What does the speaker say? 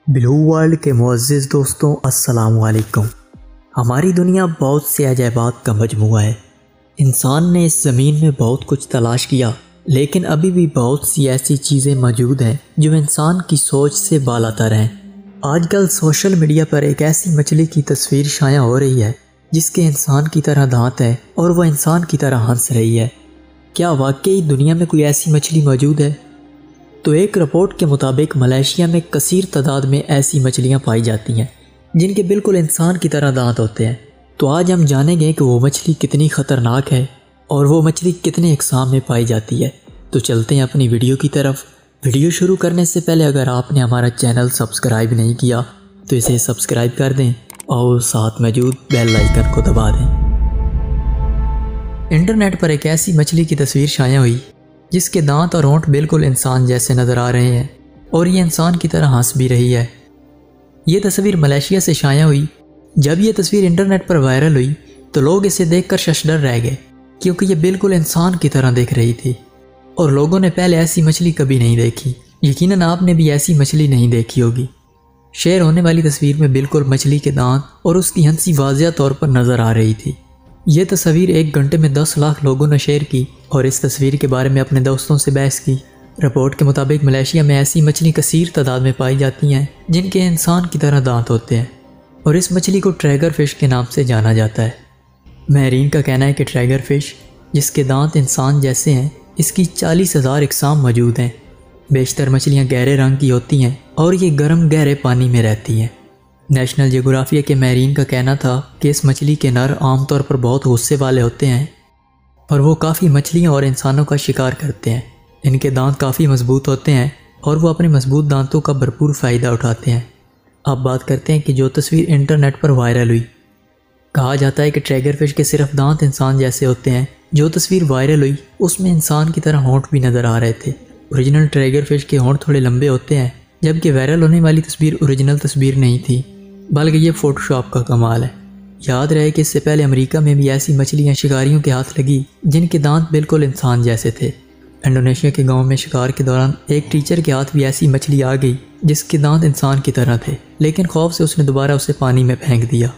Blue world के मुअज़्ज़िज़ दोस्तों अस्सलाम वालेकुम। हमारी दुनिया बहुत से अजायबात का मजमूआ है। इंसान ने इस ज़मीन में बहुत कुछ तलाश किया, लेकिन अभी भी बहुत सी ऐसी चीज़ें मौजूद हैं जो इंसान की सोच से बालातर हैं। आजकल सोशल मीडिया पर एक ऐसी मछली की तस्वीर शाया हो रही है जिसके इंसान की तरह दांत है और वह इंसान की तरह हंस रही है। क्या वाकई दुनिया में कोई ऐसी मछली मौजूद है? तो एक रिपोर्ट के मुताबिक मलेशिया में कसीर तादाद में ऐसी मछलियां पाई जाती हैं जिनके बिल्कुल इंसान की तरह दांत होते हैं। तो आज हम जानेंगे कि वो मछली कितनी ख़तरनाक है और वो मछली कितने अक़साम में पाई जाती है। तो चलते हैं अपनी वीडियो की तरफ। वीडियो शुरू करने से पहले अगर आपने हमारा चैनल सब्सक्राइब नहीं किया तो इसे सब्सक्राइब कर दें और साथ मौजूद बेल आइकन को दबा दें। इंटरनेट पर एक ऐसी मछली की तस्वीर शाया हुई जिसके दांत और होंठ बिल्कुल इंसान जैसे नज़र आ रहे हैं और ये इंसान की तरह हंस भी रही है। ये तस्वीर मलेशिया से शाया हुई। जब ये तस्वीर इंटरनेट पर वायरल हुई तो लोग इसे देखकर शशडर रह गए, क्योंकि ये बिल्कुल इंसान की तरह दिख रही थी और लोगों ने पहले ऐसी मछली कभी नहीं देखी। यकीनन आपने भी ऐसी मछली नहीं देखी होगी। शेयर होने वाली तस्वीर में बिल्कुल मछली के दांत और उसकी हंसी वाज़िया तौर पर नज़र आ रही थी। ये तस्वीर 1 घंटे में 10 लाख लोगों ने शेयर की और इस तस्वीर के बारे में अपने दोस्तों से बहस की। रिपोर्ट के मुताबिक मलेशिया में ऐसी मछली कसीर तादाद में पाई जाती हैं जिनके इंसान की तरह दांत होते हैं और इस मछली को ट्रैगर फिश के नाम से जाना जाता है। महरीन का कहना है कि ट्रैगर फिश, जिसके दांत इंसान जैसे हैं, इसकी 40,000 अक़साम मौजूद हैं। बेशतर मछलियाँ गहरे रंग की होती हैं और ये गर्म गहरे पानी में रहती हैं। नेशनल जियोग्राफिया के महरीन का कहना था कि इस मछली के नर आमतौर पर बहुत गुस्से वाले होते हैं और वो काफ़ी मछलियाँ और इंसानों का शिकार करते हैं। इनके दांत काफ़ी मजबूत होते हैं और वो अपने मजबूत दांतों का भरपूर फ़ायदा उठाते हैं। अब बात करते हैं कि जो तस्वीर इंटरनेट पर वायरल हुई। कहा जाता है कि ट्रैगर फिश के सिर्फ दांत इंसान जैसे होते हैं। जो तस्वीर वायरल हुई उसमें इंसान की तरह होंठ भी नज़र आ रहे थे। ओरिजिनल ट्रैगर फिश के होंठ थोड़े लंबे होते हैं, जबकि वायरल होने वाली तस्वीर ओरिजिनल तस्वीर नहीं थी, बल्कि ये फ़ोटोशॉप का कमाल है। याद रहे कि इससे पहले अमेरिका में भी ऐसी मछलियाँ शिकारियों के हाथ लगी जिनके दांत बिल्कुल इंसान जैसे थे। इंडोनेशिया के गांव में शिकार के दौरान एक टीचर के हाथ भी ऐसी मछली आ गई जिसके दांत इंसान की तरह थे, लेकिन खौफ से उसने दोबारा उसे पानी में फेंक दिया।